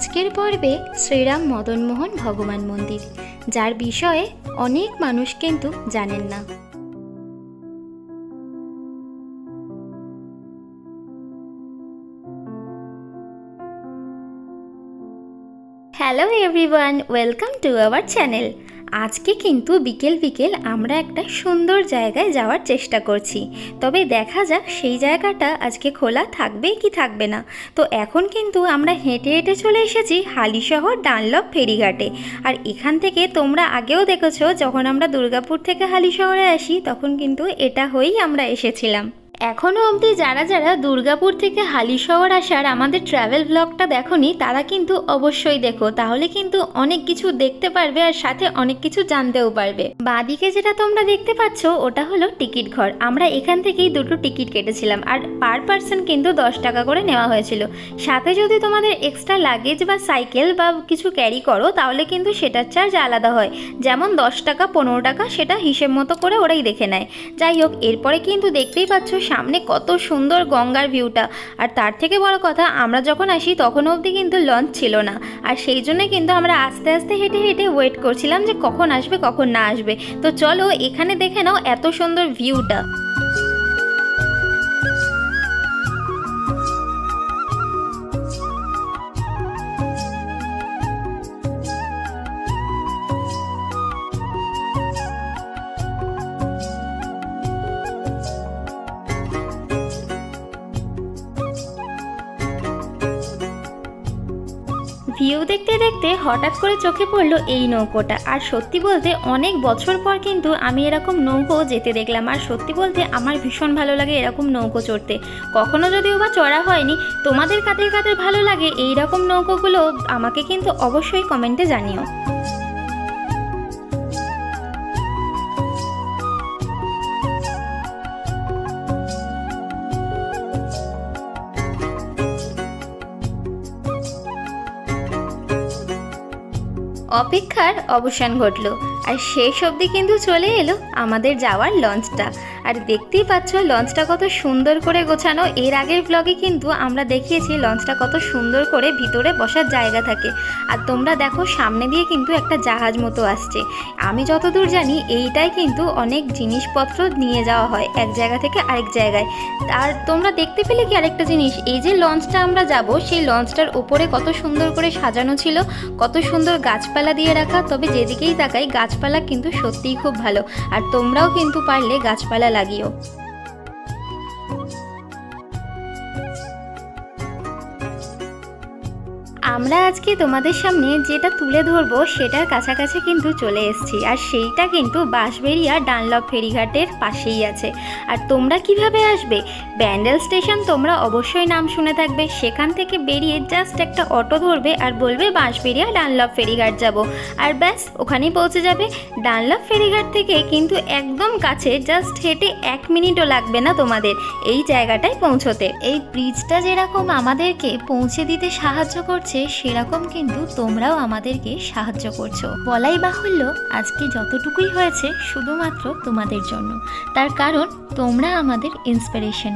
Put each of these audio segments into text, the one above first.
আজকের পর্বে শ্রীরাম মদনমোহন ভগবান মন্দির, যার বিষয়ে অনেক মানুষ কিন্তু জানেন না। Hello everyone, welcome to our channel. আজকে কিন্তু বিকেল বিকেল আমরা একটা সুন্দর জায়গায় যাওয়ার চেষ্টা করছি, তবে দেখা যাক সেই জায়গাটা আজকে খোলা থাকবে কি থাকবে না। তো এখন কিন্তু আমরা হেঁটে হেঁটে চলে এসেছি হালিশহর ডানলপ ফেরিঘাটে। আর এখান থেকে তোমরা আগেও দেখেছো, যখন আমরা দুর্গাপুর থেকে হালিশহরে আসি তখন কিন্তু এটা হয়েই আমরা এসেছিলাম। এখনও অবধি যারা যারা দুর্গাপুর থেকে হালিশহর আসার আমাদের ট্রাভেল ব্লগটা দেখোনি, তারা কিন্তু অবশ্যই দেখো, তাহলে কিন্তু অনেক কিছু দেখতে পারবে আর সাথে অনেক কিছু জানতেও পারবে। বাঁদিকে যেটা তোমরা দেখতে পাচ্ছ ওটা হলো টিকিট ঘর। আমরা এখান থেকেই দুটো টিকিট কেটেছিলাম, আর পার পার্সন কিন্তু 10 টাকা করে নেওয়া হয়েছিল। সাথে যদি তোমাদের এক্সট্রা লাগেজ বা সাইকেল বা কিছু ক্যারি করো তাহলে কিন্তু সেটার চার্জ আলাদা হয়, যেমন 10 টাকা 15 টাকা, সেটা হিসেব মতো করে ওরাই দেখে নেয়। যাই হোক, এরপরে কিন্তু দেখতেই পাচ্ছ সামনে কত সুন্দর গঙ্গার ভিউটা। আর তার থেকে বড় কথা, আমরা যখন আসি তখন অবধি কিন্তু লঞ্চ ছিল না, আর সেই জন্য কিন্তু আমরা আস্তে আস্তে হেঁটে হেঁটে ওয়েট করছিলাম যে কখন আসবে কখন না আসবে। তো চলো এখানে দেখে নাও এত সুন্দর ভিউটা। ভিউ দেখতে দেখতে হঠাৎ করে চোখে পড়লো এই নৌকোটা। আর সত্যি বলতে অনেক বছর পর কিন্তু আমি এরকম নৌকো যেতে দেখলাম, আর সত্যি বলতে আমার ভীষণ ভালো লাগে এরকম নৌকো চড়তে। কখনো যদিও বা চড়া হয়নি, তোমাদের কাদের কাদের ভালো লাগে এই রকম নৌকোগুলো আমাকে কিন্তু অবশ্যই কমেন্টে জানিও। অপেক্ষার অবসান ঘটল, আর শেষ অবধি কিন্তু চলে এলো আমাদের যাওয়ার লঞ্চটা। আর দেখতেই পাচ্ছ লঞ্চটা কত সুন্দর করে গোছানো। এর আগের ব্লগে কিন্তু আমরা দেখিয়েছি লঞ্চটা কত সুন্দর করে ভিতরে বসার জায়গা থাকে। আর তোমরা দেখো সামনে দিয়ে কিন্তু একটা জাহাজ মতো আসছে। আমি যতদূর জানি এইটাই কিন্তু অনেক জিনিসপত্র নিয়ে যাওয়া হয় এক জায়গা থেকে আরেক জায়গায়। আর তোমরা দেখতে পেলে কি আরেকটা জিনিস, এই যে লঞ্চটা আমরা যাব সেই লঞ্চটার উপরে কত সুন্দর করে সাজানো ছিল, কত সুন্দর গাছপালা দিয়ে রাখা। তবে যেদিকেই তাকাই গাছপালা কিন্তু সত্যিই খুব ভালো, আর তোমরাও কিন্তু পারলে গাছপালা লাগিও। আমরা আজকে তোমাদের সামনে যেটা তুলে ধরবো সেটার কাছাকাছি কিন্তু চলে এসেছি, আর সেইটা কিন্তু বাঁশবেড়িয়া ডানলপ ফেরিঘাটের পাশেই আছে। আর তোমরা কিভাবে আসবে, ব্যান্ডেল স্টেশন তোমরা অবশ্যই নাম শুনে থাকবে, সেখান থেকে বেরিয়ে জাস্ট একটা অটো ধরবে আর বলবে বাঁশবেড়িয়া ডানলপ ফেরিঘাট যাব, আর ব্যাস ওখানেই পৌঁছে যাবে। ডানলপ ফেরিঘাট থেকে কিন্তু একদম কাছে, জাস্ট হেঁটে 1 মিনিটও লাগবে না তোমাদের এই জায়গাটায় পৌঁছতে। এই ব্রিজটা যেরকম আমাদেরকে পৌঁছে দিতে সাহায্য করছে, সেরকম কিন্তু তোমরাও আমাদেরকে সাহায্য করছো। বলাই বাহুল্য আজকে যতটুকুই হয়েছে শুধুমাত্র তোমাদের জন্য, তার কারণ তোমরা আমাদের ইন্সপিরেশন।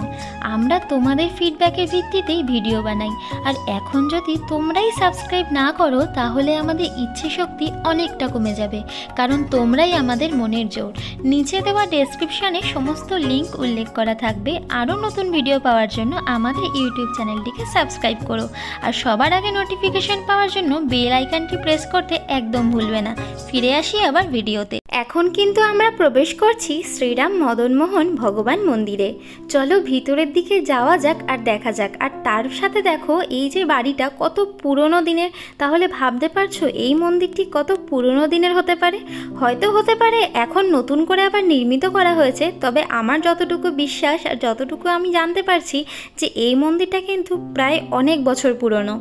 আমরা তোমাদের ফিডব্যাকের ভিত্তিতেই ভিডিও বানাই, আর এখন যদি তোমরাই সাবস্ক্রাইব না করো তাহলে আমাদের ইচ্ছে শক্তি অনেকটা কমে যাবে, কারণ তোমরাই আমাদের মনের জোর। নিচে দেওয়া ডেসক্রিপশনে সমস্ত লিঙ্ক উল্লেখ করা থাকবে। আরও নতুন ভিডিও পাওয়ার জন্য আমাদের ইউটিউব চ্যানেলটিকে সাবস্ক্রাইব করো, আর সবার আগে নোটিফিকেশন পাওয়ার জন্য বেল আইকনটি প্রেস করতে একদম ভুলবে না। ফিরে আসি আবার ভিডিওতে। এখন কিন্তু আমরা প্রবেশ করছি শ্রীরাম মদনমোহন ভগবান মন্দিরে। চলো ভিতরের দিকে যাওয়া যাক আর দেখা যাক। আর তার সাথে দেখো এই যে বাড়িটা কত পুরনো দিনের, তাহলে ভাবতে পারছো এই মন্দিরটি কত পুরনো দিনের হতে পারে। হয়তো হতে পারে এখন নতুন করে আবার নির্মিত করা হয়েছে, তবে আমার যতটুকু বিশ্বাস আর যতটুকু আমি জানতে পারছি যে এই মন্দিরটা কিন্তু প্রায় অনেক বছর পুরনো।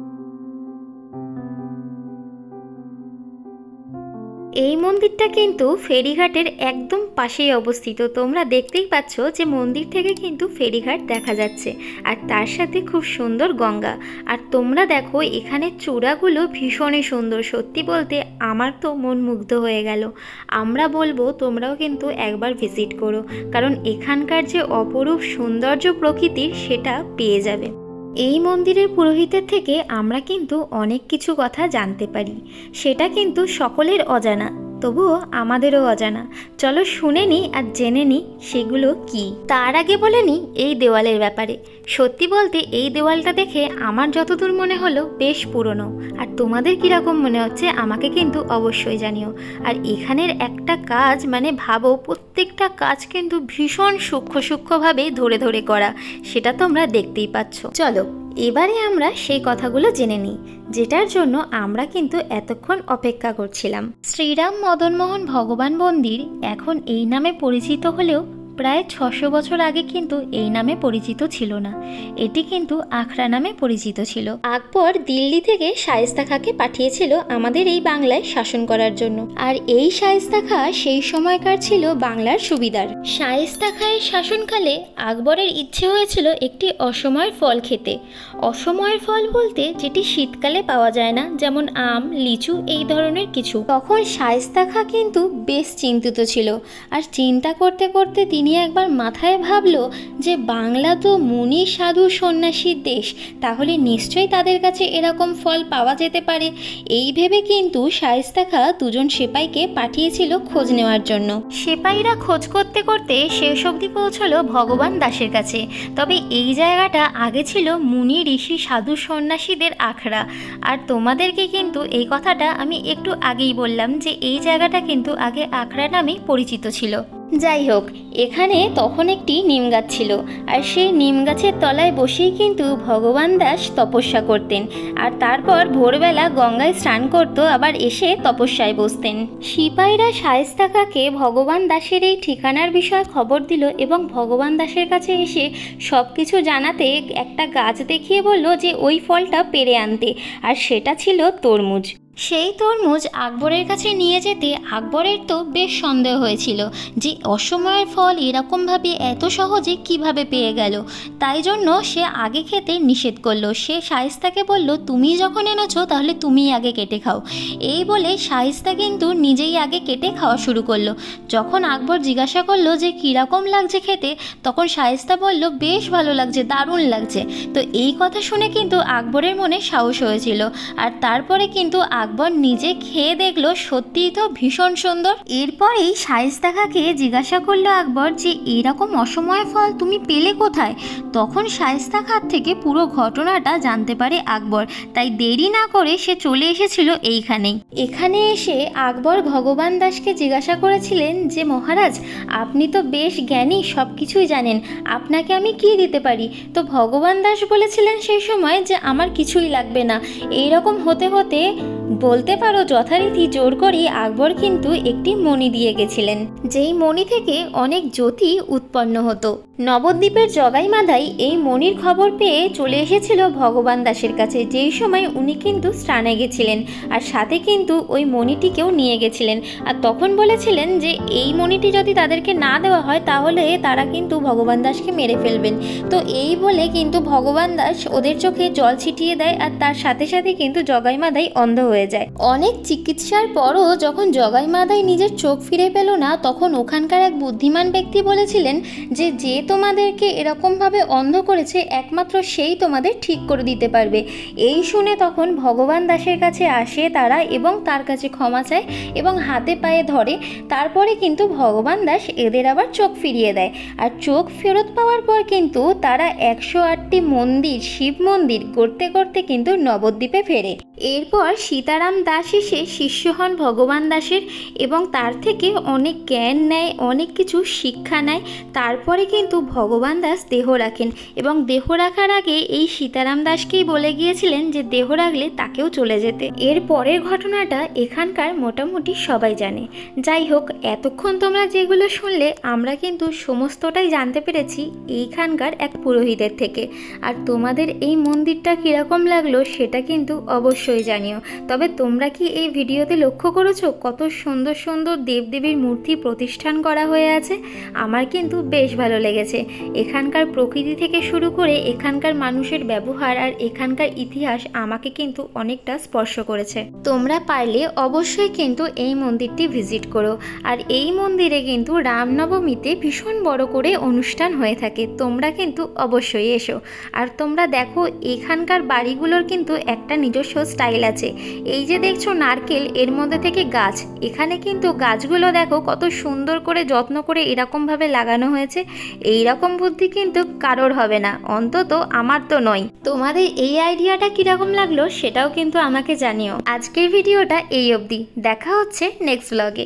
এই মন্দিরটা কিন্তু ফেরিঘাটের একদম পাশেই অবস্থিত। তোমরা দেখতেই পাচ্ছ যে মন্দির থেকে কিন্তু ফেরিঘাট দেখা যাচ্ছে, আর তার সাথে খুব সুন্দর গঙ্গা। আর তোমরা দেখো এখানে চূড়াগুলো ভীষণই সুন্দর, সত্যি বলতে আমার তো মন মুগ্ধ হয়ে গেল। আমরা বলবো তোমরাও কিন্তু একবার ভিজিট করো, কারণ এখানকার যে অপরূপ সৌন্দর্য প্রকৃতির সেটা পেয়ে যাবে। এই মন্দিরের পুরোহিতের থেকে আমরা কিন্তু অনেক কিছু কথা জানতে পারি, সেটা কিন্তু সকলের অজানা, তবুও আমাদেরও অজানা। চলো শুনে নিই আর জেনে নিই সেগুলো কি। তার আগে বলে নিই এই দেওয়ালের ব্যাপারে। সত্যি বলতে এই দেওয়ালটা দেখে আমার যতদূর মনে হলো বেশ পুরনো, আর তোমাদের কীরকম মনে হচ্ছে আমাকে কিন্তু অবশ্যই জানিও। আর এখানের একটা কাজ মানে ভাবো, প্রত্যেকটা কাজ কিন্তু ভীষণ সূক্ষ্ম সূক্ষ্মভাবে ধরে ধরে করা, সেটা তোমরা দেখতেই পাচ্ছ। চলো এবারে আমরা সেই কথাগুলো জেনে নিই, যেটার জন্য আমরা কিন্তু এতক্ষণ অপেক্ষা করছিলাম। শ্রীরাম মদনমোহন ভগবান মন্দির এখন এই নামে পরিচিত হলেও প্রায় 600 বছর আগে কিন্তু এই নামে পরিচিত ছিল না, এটি কিন্তু আখড়া নামে পরিচিত ছিল। আকবর দিল্লি থেকে শায়েস্তা খাঁকে পাঠিয়েছিল আমাদের এই বাংলায় শাসন করার জন্য, আর এই শায়েস্তা খাঁ সেই সময়কার ছিল বাংলার সুবিদার। শায়েস্তা খাঁয়ের শাসনকালে আকবরের ইচ্ছে হয়েছিল একটি অসময়ের ফল খেতে। অসময়ের ফল বলতে যেটি শীতকালে পাওয়া যায় না, যেমন আম, লিচু, এই ধরনের কিছু। তখন শায়েস্তা খাঁ কিন্তু বেশ চিন্তিত ছিল, আর চিন্তা করতে করতে তিনি একবার মাথায় ভাবলো যে বাংলা তো মুনি সাধু সন্ন্যাসীর দেশ, তাহলে নিশ্চয়ই তাদের কাছে এরকম ফল পাওয়া যেতে পারে। এই ভেবে কিন্তু শায়েস্তা খাঁ দুজন সেপাইকে পাঠিয়েছিল খোঁজ নেওয়ার জন্য। সেপাইরা খোঁজ করতে করতে শেষ অবধি পৌঁছলো ভগবান দাসের কাছে। তবে এই জায়গাটা আগে ছিল মুনি ঋষি সাধু সন্ন্যাসীদের আখড়া, আর তোমাদেরকে কিন্তু এই কথাটা আমি একটু আগেই বললাম যে এই জায়গাটা কিন্তু আগে আখড়া নামেই পরিচিত ছিল। যাই হোক, এখানে তখন একটি নিম গাছ ছিল, আর সেই নিম গাছের তলায় বসেই কিন্তু ভগবান দাস তপস্যা করতেন, আর তারপর ভোরবেলা গঙ্গায় স্নান করতো, আবার এসে তপস্যায় বসতেন। সিপাহীরা শায়েস্তা খাঁকে ভগবান দাসের এই ঠিকানার বিষয়ে খবর দিল, এবং ভগবান দাসের কাছে এসে সব কিছু জানাতে একটা গাছ দেখিয়ে বলল যে ওই ফলটা পেড়ে আনতে, আর সেটা ছিল তরমুজ। সেই তরমুজ আকবরের কাছে নিয়ে যেতে আকবরের তো বেশ সন্দেহ হয়েছিল যে অসময়ের ফল এরকমভাবে এত সহজে কিভাবে পেয়ে গেল, তাই জন্য সে আগে খেতে নিষেধ করলো। সে শায়েস্তাকে বলল, তুমি যখন এনেছো তাহলে তুমিই আগে কেটে খাও। এই বলে শায়েস্তা কিন্তু নিজেই আগে কেটে খাওয়া শুরু করলো। যখন আকবর জিজ্ঞাসা করলো যে কীরকম লাগছে খেতে, তখন শায়েস্তা বলল, বেশ ভালো লাগছে, দারুণ লাগছে। তো এই কথা শুনে কিন্তু আকবরের মনে সাহস হয়েছিল, আর তারপরে কিন্তু আকবর নিজে খেয়ে দেখলো সত্যিই তো ভীষণ সুন্দর। এরপরেই শায়েস্তা খাঁকে জিজ্ঞাসা করলো আকবর যে এরকম অসময়ে ফল তুমি পেলে কোথায়। তখন শায়েস্তা খাঁ থেকে পুরো ঘটনাটা জানতে পারে আকবর, তাই দেরি না করে সে চলে এসেছিল এইখানেই। এখানে এসে আকবর ভগবান দাসকে জিজ্ঞাসা করেছিলেন যে মহারাজ, আপনি তো বেশ জ্ঞানী, সব কিছুই জানেন, আপনাকে আমি কি দিতে পারি। তো ভগবান দাস বলেছিলেন সেই সময় যে আমার কিছুই লাগবে না। এইরকম হতে হতে বলতে পারো যথারীতি জোর করে আকবর কিন্তু একটি মণি দিয়ে গেছিলেন, যেই মণি থেকে অনেক জ্যোতি উৎপন্ন হতো। নবদ্বীপের জগাই মাধাই এই মণির খবর পেয়ে চলে এসেছিল ভগবান দাসের কাছে, যেই সময় উনি কিন্তু স্নানে গেছিলেন, আর সাথে কিন্তু ওই মণিটিকেও নিয়ে গেছিলেন। আর তখন বলেছিলেন যে এই মণিটি যদি তাদেরকে না দেওয়া হয় তাহলে তারা কিন্তু ভগবান দাসকে মেরে ফেলবেন। তো এই বলে কিন্তু ভগবান দাস ওদের চোখে জল ছিটিয়ে দেয়, আর তার সাথে সাথে কিন্তু জগাই মাধাই অন্ধ হয়ে যায়। অনেক চিকিৎসার পরও যখন জগাই মাধাই নিজের চোখ ফিরে পেল না, তখন ওখানকার এক বুদ্ধিমান ব্যক্তি বলেছিলেন যে যে তোমাদেরকে এরকমভাবে অন্ধ করেছে একমাত্র সেই তোমাদের ঠিক করে দিতে পারবে। এই শুনে তখন ভগবান দাসের কাছে আসে তারা, এবং তার কাছে ক্ষমা চায় এবং হাতে পায়ে ধরে। তারপরে কিন্তু ভগবান দাস এদের আবার চোখ ফিরিয়ে দেয়, আর চোখ ফেরত পাওয়ার পর কিন্তু তারা 108টি মন্দির, শিব মন্দির করতে করতে কিন্তু নবদ্বীপে ফেরে। এরপর সীতারাম দাস এসে শিষ্য হন ভগবান দাসের, এবং তার থেকে অনেক জ্ঞান নেয়, অনেক কিছু শিক্ষা নেয়। তারপরে কিন্তু ভগবান দাস দেহ রাখেন, এবং দেহ রাখার আগে এই সীতারাম দাসকেই বলে গিয়েছিলেন যে দেহ রাখলে তাকেও চলে যেতে। এর পরের ঘটনাটা এখানকার মোটামুটি সবাই জানে। যাই হোক, এতক্ষণ তোমরা যেগুলো শুনলে আমরা কিন্তু সমস্তটাই জানতে পেরেছি এইখানকার এক পুরোহিতের থেকে। আর তোমাদের এই মন্দিরটা কীরকম লাগলো সেটা কিন্তু অবশ্যই জানিও। তবে তবে তোমরা কি এই ভিডিওতে লক্ষ্য করেছো কত সুন্দর সুন্দর দেবদেবীর মূর্তি প্রতিষ্ঠান করা হয়ে আছে? আমার কিন্তু বেশ ভালো লেগেছে। এখানকার প্রকৃতি থেকে শুরু করে এখানকার মানুষের ব্যবহার আর এখানকার ইতিহাস আমাকে কিন্তু অনেকটা স্পর্শ করেছে। তোমরা পারলে অবশ্যই কিন্তু এই মন্দিরটি ভিজিট করো। আর এই মন্দিরে কিন্তু রামনবমীতে ভীষণ বড় করে অনুষ্ঠান হয়ে থাকে, তোমরা কিন্তু অবশ্যই এসো। আর তোমরা দেখো এখানকার বাড়িগুলোর কিন্তু একটা নিজস্ব স্টাইল আছে। এই যে দেখছো নারকেল, এর মধ্যে থেকে গাছ, এখানে কিন্তু গাছগুলো দেখো কত সুন্দর করে যত্ন করে এরকমভাবে লাগানো হয়েছে। এই রকম বুদ্ধি কিন্তু কারোর হবে না, অন্তত আমার তো নয়। তোমাদের এই আইডিয়াটা কীরকম লাগলো সেটাও কিন্তু আমাকে জানিও। আজকের ভিডিওটা এই অবধি, দেখা হচ্ছে নেক্সট ব্লগে।